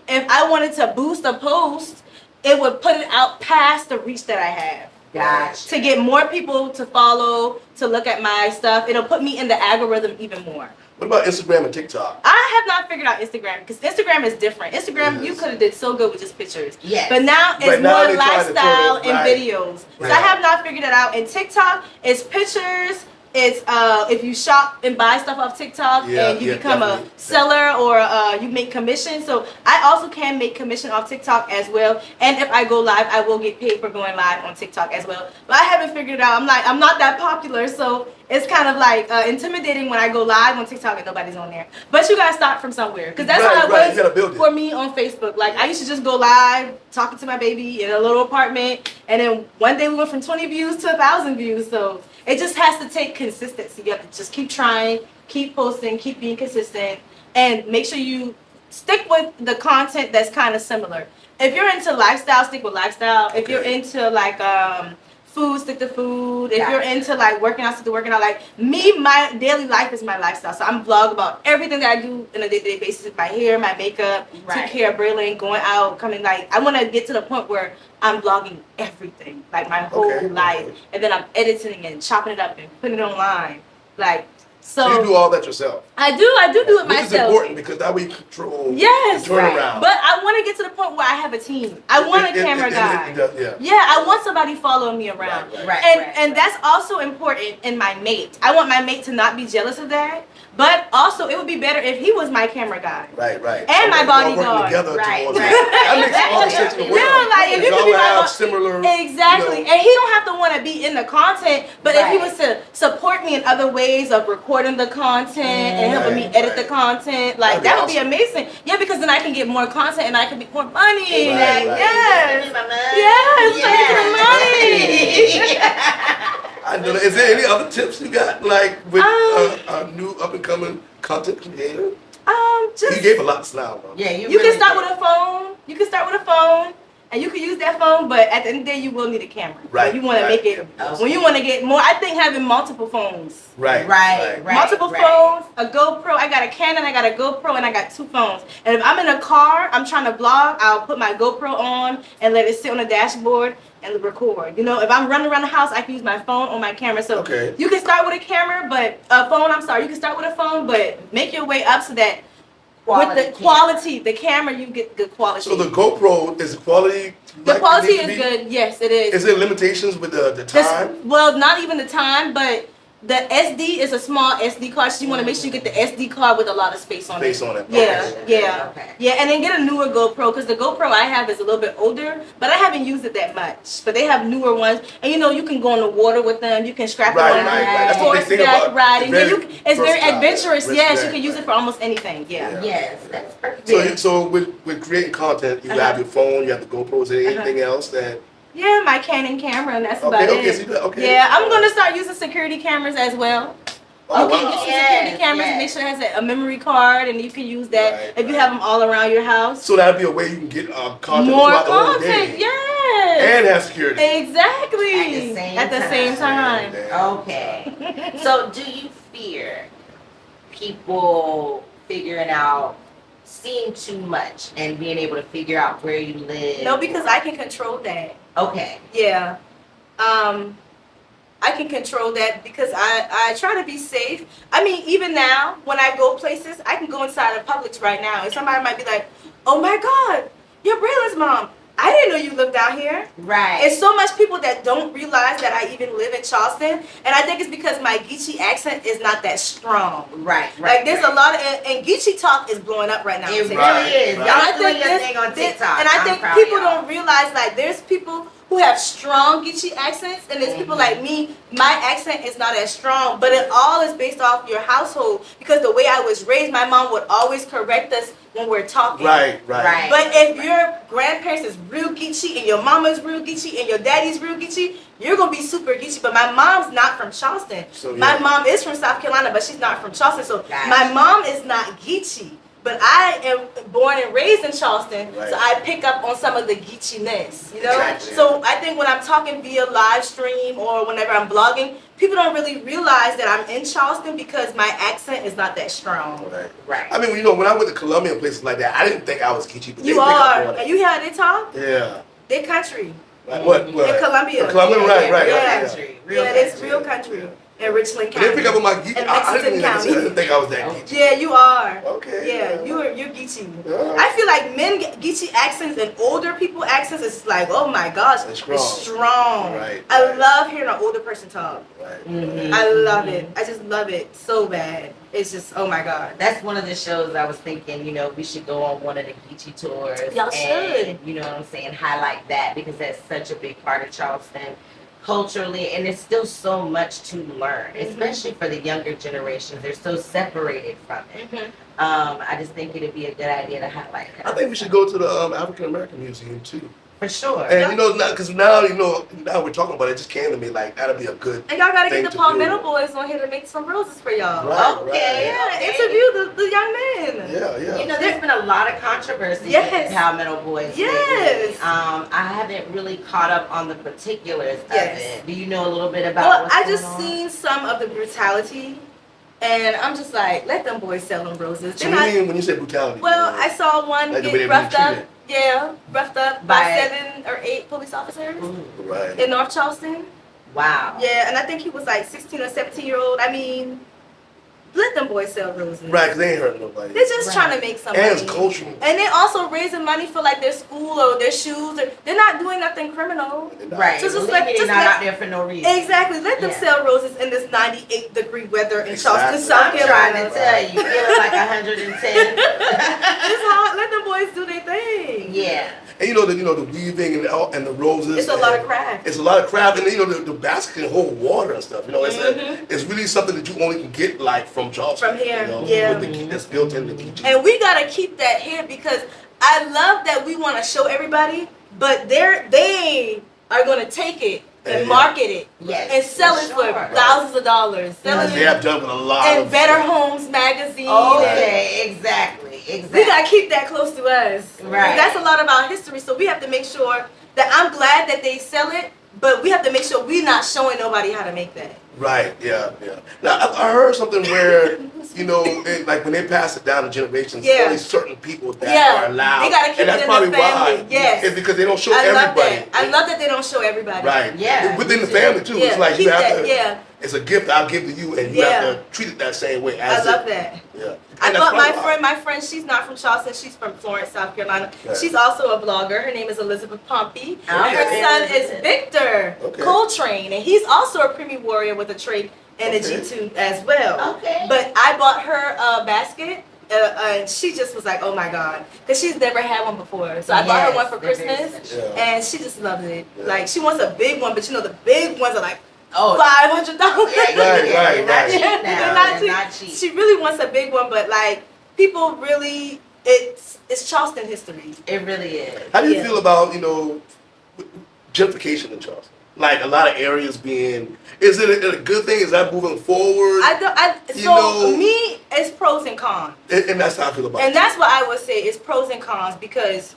if I wanted to boost a post, it would put it out past the reach that I have. Gotcha. To get more people to follow, to look at my stuff, it'll put me in the algorithm even more. What about Instagram and TikTok? I have not figured out Instagram because Instagram is different. Instagram, It you is. could have did so good with just pictures. Yes. But now it's But now more they're trying to turn lifestyle it- and right. videos. So Right. I have not figured it out. And TikTok, it's pictures. It's if you shop and buy stuff off TikTok Yeah, and you yeah, become definitely. a seller or you make commission. So I also can make commission off TikTok as well. And if I go live, I will get paid for going live on TikTok as well. But I haven't figured it out. I'm not that popular, so it's kind of like intimidating when I go live on TikTok and nobody's on there. But you gotta start from somewhere because that's Right, how right, you it gotta was build it. for me on Facebook. Like I used to just go live talking to my baby in a little apartment, and then one day we went from 20 views to 1,000 views. So it just has to take consistency. You have to just keep trying, keep posting, keep being consistent, and make sure you stick with the content that's kind of similar. If you're into lifestyle, stick with lifestyle. If you're Okay. into like food, stick to food. If Gotcha. you're into like working out, stick to working out. Like me, my daily life is my lifestyle. So I'm vlog about everything that I do on a day-to-day basis. My hair, my makeup, Right. take care of Braylon, going out, coming. Like I want to get to the point where I'm vlogging everything, like my whole Okay. life, and then I'm editing and chopping it up and putting it online. Like So you do so, all that yourself. I do it Which myself. is important because that way you control Yes, the turnaround. But I want to get to the point where I have a team. I want a camera guy. Yeah. Yeah, I want somebody following me around. Right. And that's also important in my mate. I want my mate to not be jealous of that. But also, it would be better if he was my camera guy. Right. And my y'all working bodyguard. together Right, towards right. that makes all the sense in the world. Yeah, like if you could y'all be my have boss. similar. Exactly. You know, And he don't have to want to be in the content, but if he Right. was to support me in other ways of recording the content and helping me Right, edit the right. content, like That'd be that would be awesome. amazing. Yeah, because then I can get more content and I can make more money. Right, Like, right. yes. I know. Is there any other tips you got, like with a new up and coming content creator? Just You gave a lot now, bro. Yeah, you can start with a phone. You can start with a phone, and you can use that phone. But at the end of the day, you will need a camera. Right, When you want to right. make it. When you want to get more, I think having multiple phones. Right. Multiple phones, a GoPro. I got a Canon, I got a GoPro, and I got 2 phones. And if I'm in a car, I'm trying to vlog, I'll put my GoPro on and let it sit on the dashboard and record. You know, if I'm running around the house, I can use my phone or my camera. So Okay. you can start with a camera, but a phone. I'm sorry, you can start with a phone, but make your way up so that with the quality, the camera, you get good quality. So the GoPro is the quality. The like quality it need is to be? good. Yes, it is. Is there limitations with the time? Well, not even the time, but the SD is a small SD card, so you want to make sure you get the SD card with a lot of space on Space it. on it. Yeah, Okay. yeah, Okay. yeah, and then get a newer GoPro because the GoPro I have is a little bit older, but I haven't used it that much. But they have newer ones, and you know you can go in the water with them. You can strap Right, it on right. That's what they think horseback about. riding. It's Yeah, very it's very versatile. adventurous. Right, Yes, you right, can use it right. for almost anything. Yeah. Yeah. Yes, that's perfect. So with creating content, you have your phone, you have the GoPros. Is there anything else that? Yeah, my Canon camera, and that's about Okay, it. so okay. Yeah, I'm gonna start using security cameras as well. Oh, You can wow. get some Yes, security cameras and yes. make sure it has a memory card, and you can use that Right, if you right. have them all around your house. So that'd be a way you can get content More throughout the whole content, day. yes. And have security. Exactly. At the same time. Damn. Okay. So do you fear people figuring out, seeing too much and being able to figure out where you live? No, because I can control that. Okay. Yeah. I can control that because I try to be safe. I mean, even now, when I go places, I can go inside of Publix right now, and somebody might be like, "Oh my God, you're Braylon's mom. I didn't know you lived out here." Right. It's so much people that don't realize that I even live in Charleston, and I think it's because my Geechee accent is not that strong. right. Like there's a lot of and Geechee talk is blowing up right now. on It TikTok. really is. Right. Y'all And I doing think your this- thing on this- TikTok. and I I'm think proud of people y'all. don't realize like there's people who have strong Geechee accents, and there's people like me. My accent is not as strong, but it all is based off your household because the way I was raised, my mom would always correct us when we're talking. Right. Right. But if your grandparents is real Geechee and your mama's real Geechee and your daddy's real Geechee, you're gonna be super Geechee. But my mom's not from Charleston. So, My yeah. mom is from South Carolina, but she's not from Charleston. So Gotcha. my mom is not Geechee. But I am born and raised in Charleston, Right. so I pick up on some of the Geechee-ness, you know? Exactly. So I think when I'm talking via live stream or whenever I'm blogging, people don't really realize that I'm in Charleston because my accent is not that strong. Right. Right. I mean, you know, when I went to Columbia and places like that, I didn't think I was Geechee, but You they pick up are. on it. And you hear how they talk? Yeah. They country. Like what? In Columbia. Columbia, right. Real yeah. country. Yeah, it's real country in Richland But they County. pick up on my Geechee. In I Lexington didn't County. I didn't think I was that Geechee. Yeah, you are. Okay. Yeah, you're Geechee. Yeah. I feel like men Geechee accents and older people accents is like, oh my gosh, It's strong. strong. Right, I right. love hearing an older person talk. Right. Mhm. I love it. I just love it so bad. It's just, oh my God. That's one of the shows I was thinking, you know, we should go on one of the Geechee tours. Y'all and, should. You know what I'm saying? Highlight that because that's such a big part of Charleston culturally, and there's still so much to learn, especially for the younger generations. They're so separated from it. I just think it'd be a good idea to highlight that. I think we should go to the African American Museum too. For sure. And you know, because now now we're talking about it, just came to me like that'd be a good. And y'all gotta thing get the to Palmetto do. Boys on here to make some roses for y'all. Right, Okay. Yeah, Okay. interview the young men. Yeah. You know, there's been a lot of controversy Yes. with Palmetto Boys. Yes. Lately. I haven't really caught up on the particulars Yes. of it. Do you know a little bit about Well, what's I going just on? seen some of the brutality, and I'm just like, let them boys sell them roses. So They're what do not- you mean when you say brutality? well, I saw one Like the way get they're roughed being up. treated. Yeah, roughed up by By- 7 or 8 police officers Right. in North Charleston. Wow. Yeah, and I think he was like 16 or 17-year-old. I mean, let them boys sell roses. Right, because they ain't hurting nobody. They're just Right. trying to make some And money. it's cultural. And they also raising money for like their school or their shoes. They're not doing nothing criminal. Right. So just Believe let- me, just they're not let- out there for no reason. Exactly. Let them Yeah. sell roses in this 98-degree weather in Charleston, Exactly. South I'm trying Carolina. to tell you, feeling like 110. It's hard. Let them boys do their thing. Yeah. And you know the weaving and the roses. It's a lot of and- craft. It's a lot of craft, and the basket can hold water and stuff. You know, Mhm. it's really something that you only can get like from Charleston. From here, you know, yeah. with the key that's built in the key. And we gotta keep that here because I love that we want to show everybody, but they are gonna take it and Yeah. market it Yes. and sell it sure. for thousands of dollars. Sell As it they have done with a lot in of Better Homes magazine. Okay, exactly. We gotta keep that close to us. Right. That's a lot of our history, so we have to make sure that I'm glad that they sell it, but we have to make sure we're not showing nobody how to make that. Right, yeah. Now, I heard something where, like when they pass it down to generations, Yeah. only certain people that Yeah. are allowed. They gotta keep and that's it in probably the family. why. Yes. It's because they don't show I love everybody. that. I love that they don't show everybody. Right. Yeah, Within me the too. family, too. Yeah, It's like you keep have that, to, yeah. it's a gift I'll give to you, and you Yeah. have to treat it that same way I as love that. Yeah. I And that's bought probably why. my friend, she's not from Charleston, she's from Florence, South Carolina. Right. She's also a blogger. Her name is Elizabeth Pompey. Okay. Her son is Victor Okay. Coltrane, and he's also a Preemie warrior with a trade energy Okay. too as well. Okay. But I bought her a basket. And she just was like, oh my God, because she's never had one before. So I bought her Yes, one for they're very Christmas, special. Yeah. and she just loved it. Yeah. Like, she wants a big one, but the big ones are like Oh, $500. yeah, Right, they're not right. cheap now. They're not They're cheap. not cheap. She really wants a big one, but like people really, it's Charleston history. It really is. How do you Yeah. feel about, gentrification in Charleston? Like a lot of areas being, is it a good thing? Is that moving forward? Me, it's pros and cons, And that's how I feel about and it. that's what I would say is pros and cons because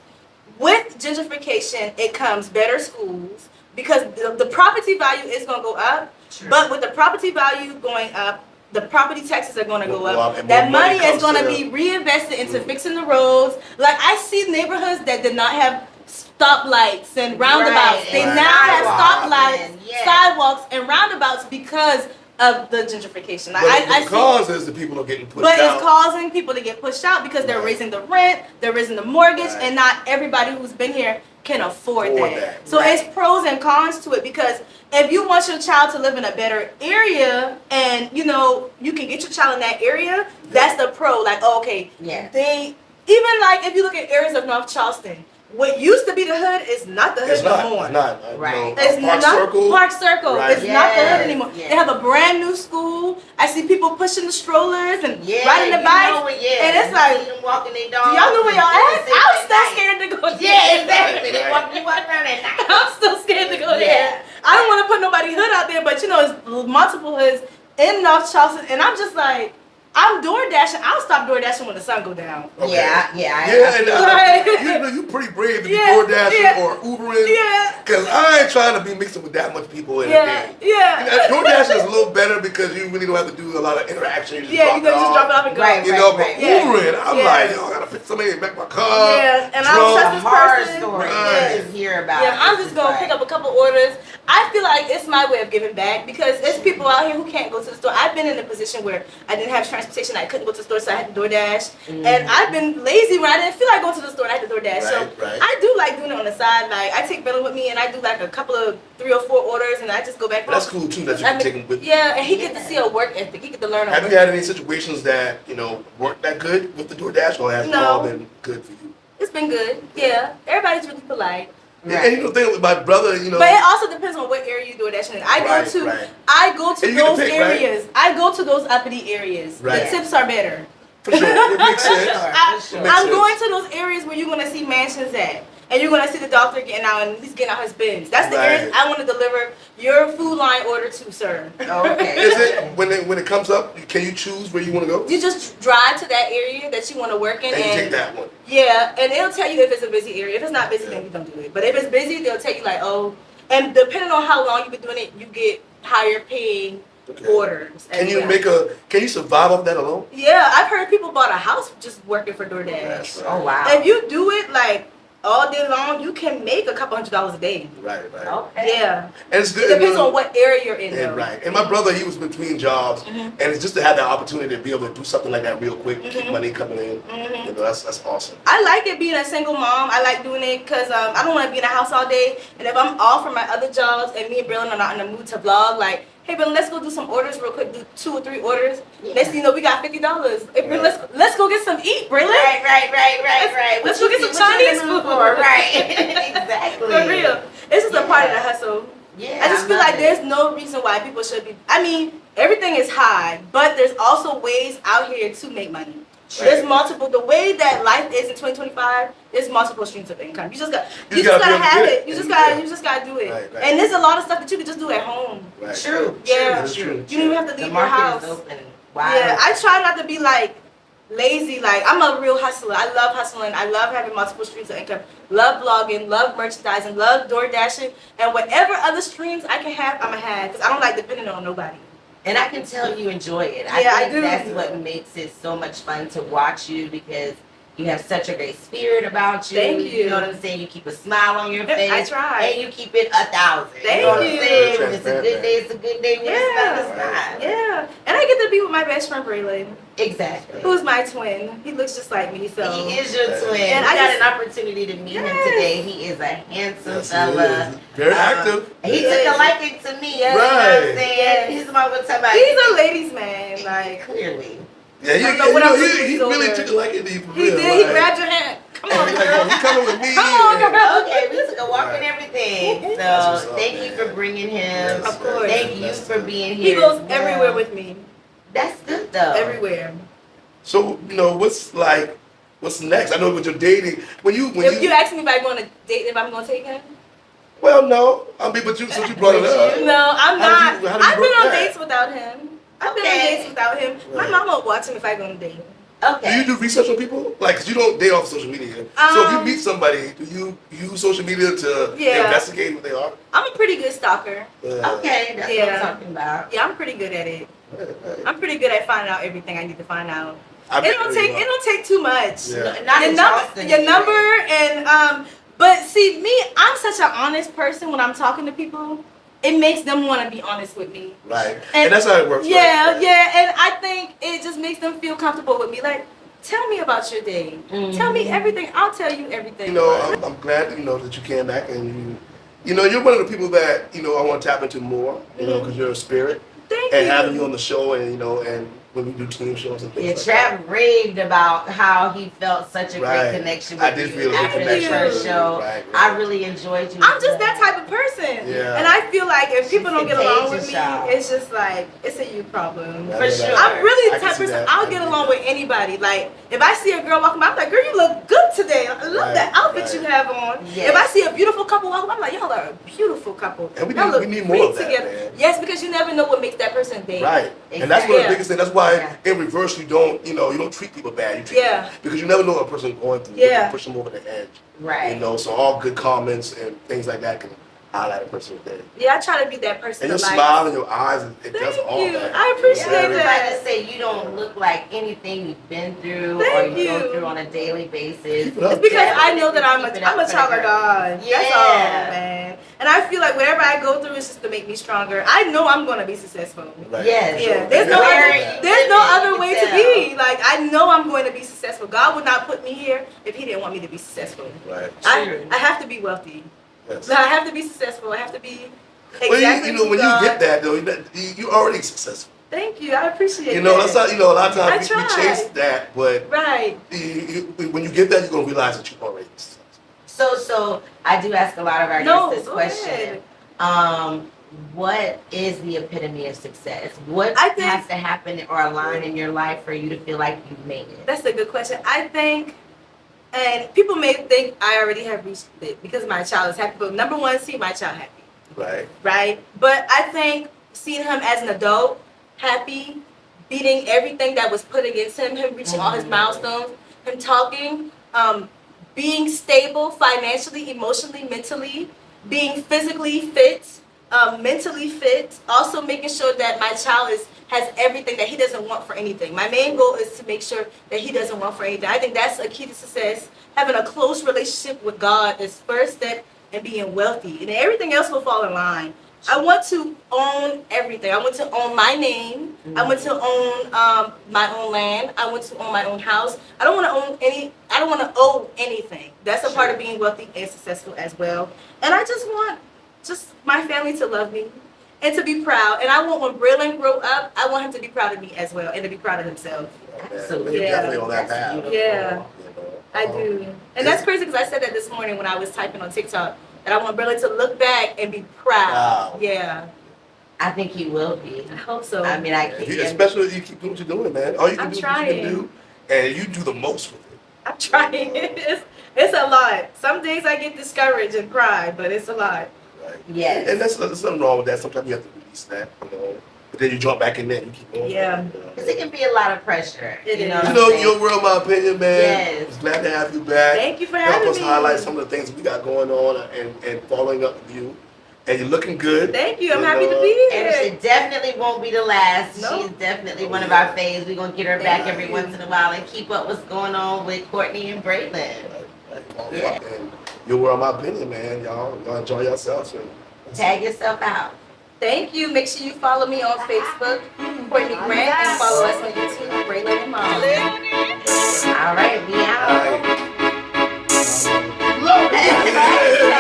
with gentrification, it comes better schools because the property value is gonna go up, True. but with the property value going up. The property taxes are going to Will go go up. up and That more money money is comes going to to be reinvested into fixing the roads. Like I see neighborhoods that did not have stoplights and roundabouts. Right, They and now have sidewalks stoplights, and- yeah. sidewalks, and roundabouts because of the gentrification. Like, But I the see, cause is the people are getting pushed but out. it's causing people to get pushed out because they're Right. raising the rent, they're raising the mortgage, Right. and not everybody who's been here can afford Afford that. that. So Right. it's pros and cons to it because if you want your child to live in a better area and you can get your child in that area, that's the pro. Like, okay, Yeah. they even like if you look at areas of North Charleston, what used to be the hood is not the hood It's not. no more. It's not. Right. It's Park not Circle. Park Circle. Right. It's not the hood Yes, anymore. yes. They have a brand new school. I see people pushing the strollers and Yeah, riding the you bikes. know it, yeah. And it's You like, see them walking their do dogs. y'all know where y'all and at? sitting I'm at still night. scared to go there. Yeah, exactly. They Right. walk around at night. I'm still scared to go Yeah. there. I don't want to put nobody's hood out there, but it's multiple hoods in North Charleston, and I'm just like, I'm door dashing. I'll stop door dashing when the sun go down. Okay. Yeah. Yeah, and Right. you pretty brave to be Yeah, door dashing yeah. or Ubering. Yeah. Because I ain't trying to be mixing with that much people in a Yeah, day. yeah. Door dashing is a little better because you really don't have to do a lot of interaction. You Yeah, you can just drop it off and go. Right. You know, but Yeah. Ubering, I'm Yeah. like, I gotta pick somebody to make my car. Yeah, and I don't drunk. trust A this horror person. story Right. to hear about. Yeah, I'm This just is gonna like- pick up a couple orders. I feel like it's my way of giving back because there's people out here who can't go to the store. I've been in a position where I didn't have transportation, I couldn't go to the store, so I had to DoorDash. And I've been lazy when I didn't feel like going to the store, and I had to DoorDash. So Right. I do like doing it on the side. Like I take Braylon with me, and I do like a couple of 3 or 4 orders, and I just go back home. That's cool too that you I can mean, take them with you. yeah, and he get to see a work ethic. He get to learn a Have work you had any situations that, weren't that good with the DoorDash, or has it No. all been good for you? It's been good. Yeah, everybody's really polite. Right. And the thing with my brother, But it also depends on what area you DoorDashing in. I Right, go to right. those And you get to pick, right? areas. I go to those uppity areas. Right. The tips are better. For sure, it makes sense. For sure. I'm Makes sense. going to those areas where you're gonna see mansions at. and you're gonna see the doctor getting out and he's getting out his bins. That's the areas I want to deliver your food line order to, sir. Okay. Is it when it comes up? Can you choose where you want to go? You just drive to that area that you want to work in, And you take that one. Yeah, and it'll tell you if it's a busy area. If it's not busy, then you don't do it. But if it's busy, they'll tell you like, oh, and depending on how long you've been doing it, you get higher paying orders. Can you survive off that alone? Yeah, I've heard people bought a house just working for DoorDash. Yes. Oh wow. If you do it like all day long, you can make a couple $100s a day. Right. Okay. Yeah. And it's good. It depends on what area you're in. And, right. And my brother, he was between jobs, and it's just to have the opportunity to be able to do something like that real quick, keep money coming in. You know, that's awesome. I like it being a single mom. I like doing it because I don't want to be in the house all day. And if I'm off from my other jobs and me and Braylon are not in the mood to vlog, like, hey, Braylon, let's go do some orders real quick. Do 2 or 3 orders. Yeah. Next thing you know, we got $50. Hey, Braylon, let's go get some eat, Braylon. Right. Let's go get some Chinese food. Right. Exactly. For real. This is a part of the hustle. Yeah. I just feel like there's no reason why people should be. I mean, everything is high, but there's also ways out here to make money. There's multiple. The way that life is in 2025, there's multiple streams of income. You just gotta have it. You just gotta do it. Right. And there's a lot of stuff that you can just do at home. Right. True. Yeah. True. You don't even have to The leave your market house. is open. Wow. Yeah, I try not to be like lazy. Like, I'm a real hustler. I love hustling. I love having multiple streams of income. Love vlogging. Love merchandising. Love door dashing. And whatever other streams I can have, I'm gonna have. Because I don't like depending on nobody. And I can tell you enjoy it. Yeah, I think do. That's what makes it so much fun to watch you, because you have such a great spirit about you. Thank you. You know what I'm saying? You keep a smile on your face. I try. And you keep it 1,000. Thank you. Know what I'm you. saying? When it's a good day, it's a good day. When it's not, it's not. Yeah. And I get to be with my best friend Braylon, Exactly. who's my twin. He looks just like me, so. He is your twin. And I I got just- an opportunity to meet him today. He is a handsome Yes, he fella. is. Very active. He Yes. took a liking to me. You know what Right. I'm saying? His mom was talking about He's a ladies' man. Like, clearly. Yeah, I don't know what else he he's really over. took a liking to you for he real. did. He like- grabbed your hand. Come on, Like, girl. you coming with me? Come on, and- girl. Okay, we took a walk and Right. everything. That's So what's up, thank you man. for bringing him. Yes, Of course. Thank you That's for good. being He here. goes as well. everywhere with me. That's good though. Everywhere. So, what's next? I know with your dating, when If you ask me if I'm going to date, if I'm going to take him, well, no, I mean, but since you brought it up, no, I'm How not. did you- how did you I've been work on that? dates without him. I've been on Okay. dates without him. My Right. mom won't watch him if I go on a date. Okay. do you do research on people? Like, 'cause you don't date off social media. So if you Um, meet somebody, do you use social media to Yeah. investigate who they are? I'm a pretty good stalker. Okay, that's what Yeah. I'm talking about. Yeah, I'm pretty good at it. Right. I'm pretty good at finding out everything I need to find out. I It bet don't you take are. it don't take too much. Yeah. Not Your in number, Charleston, your anyway. number, and but see me, I'm such an honest person when I'm talking to people. It makes them want to be honest with me. Right. And- And that's how it works. Yeah, right? yeah, and I think it just makes them feel comfortable with me. Like, tell me about your day. Tell me everything. I'll tell you everything. I'm glad that you came back and you're one of the people that I want to tap into more. Because you're a spirit, Thank and you. having you on the show, and and when we do team shows and Yeah, things like that. Trav raved about how he felt such a Right. great connection I with did you feel a good after the connection first with you. show. Right. I really enjoyed you. I'm just that type of person. Yeah. And I feel like if people She's don't get along with contagious, me, y'all. it's just like, it's a you problem. I For know sure. that. I'm really I the can type of see person, that. I'll I get can along see with anybody. Like, if I see a girl walking by, I'm like, girl, you look good today. I love Right, that outfit right. you have on. Yes. If I see a beautiful couple walking by, I'm like, y'all are a beautiful couple. And we Y'all need- look we need more great of that, together. man. Yes, because you never know what makes that person date. Right. And that's one of the Yeah. biggest things. That's why Yeah. in reverse you don't treat people bad. You treat Yeah. people, because you never know what a person going through. Yeah. You can push them over the edge. Right. So all good comments and things like that can highlight a person's day. Yeah, I try to be that person. And your to like, smile in your eyes, it does Thank all you. that. I appreciate Yeah, that. everybody say you don't look like anything you've been through or Thank you go you. through on a daily basis. Keep it up. It's because Yeah, I know that I'm keep it up a for child the of girl. God. Yeah. That's all, man. And I feel like whatever I go through is just to make me stronger. I know I'm going to be successful. Right. Yes. Yeah, Sure. there's no Where other, you there's no living, other you way can to be. Like, I know I'm going to be successful. God would not put me here if He didn't want me to be successful. Right. True. I have to be wealthy. Yes. I have to be successful. I have to be exactly Well, when God. you get that though, you're already successful. Thank you. I appreciate You know, that. that's not, a lot of times I we chase tried. that, but Right. when you get that, you're gonna realize that you're already successful. So I do ask a lot of our No, guests this go question. ahead. What is the epitome of success? What I think- has to happen or align in your life for you to feel like you've made it? That's a good question. I think And people may think I already have reached it because my child is happy. But number one, see my child happy. Right. Right? But I think seeing him as an adult, happy, beating everything that was put against him reaching all his milestones, him talking, being stable financially, emotionally, mentally, being physically fit, mentally fit, also making sure that my child has everything that he doesn't want for anything. My main goal is to make sure that he doesn't want for anything. I think that's a key to success. Having a close relationship with God is first step, and being wealthy, and everything else will fall in line. I want to own everything. I want to own my name. I want to own my own land. I want to own my own house. I don't want to own I don't want to owe anything. That's a part of being wealthy and successful as well. And I just want my family to love me and to be proud. And I want when Braylon grow up, I want him to be proud of me as well and to be proud of himself. Absolutely. You're definitely on that path. Yeah, I do. And that's crazy because I said that this morning when I was typing on TikTok. And I want Braylon to look back and be proud. Wow. Yeah. I think he will be. I hope so. I mean, especially if you keep doing what you're doing, man. All you can I'm do is trying. what you can do, and you do the most with it. I'm trying. It's a lot. Some days I get discouraged and cry, but it's a lot. Right. Yes. And there's nothing wrong with that. Sometimes you have to release that, you know. But then you jump back in there and you keep going. Yeah. Because it can be a lot of pressure. It you know, is. what You I'm know, saying? your world, my opinion, man. Yes. It's glad to have you back. Thank you for Help having us me. highlight some of the things we got going on and following up with you. And you're looking good. Thank you. I'm You happy know. to be And she here. definitely won't be the last. No. She's definitely one of our faves. We're going to get her back every once in a while and keep up what's going on with Kourtney and Braylon. Yeah. And your world, my opinion, man. Y'all enjoy yourselves. Tag yourself out. Thank you. Make sure you follow me on Facebook, Kourtney Grant, and follow us on YouTube, Braylon and Mom. All right, we out. All right.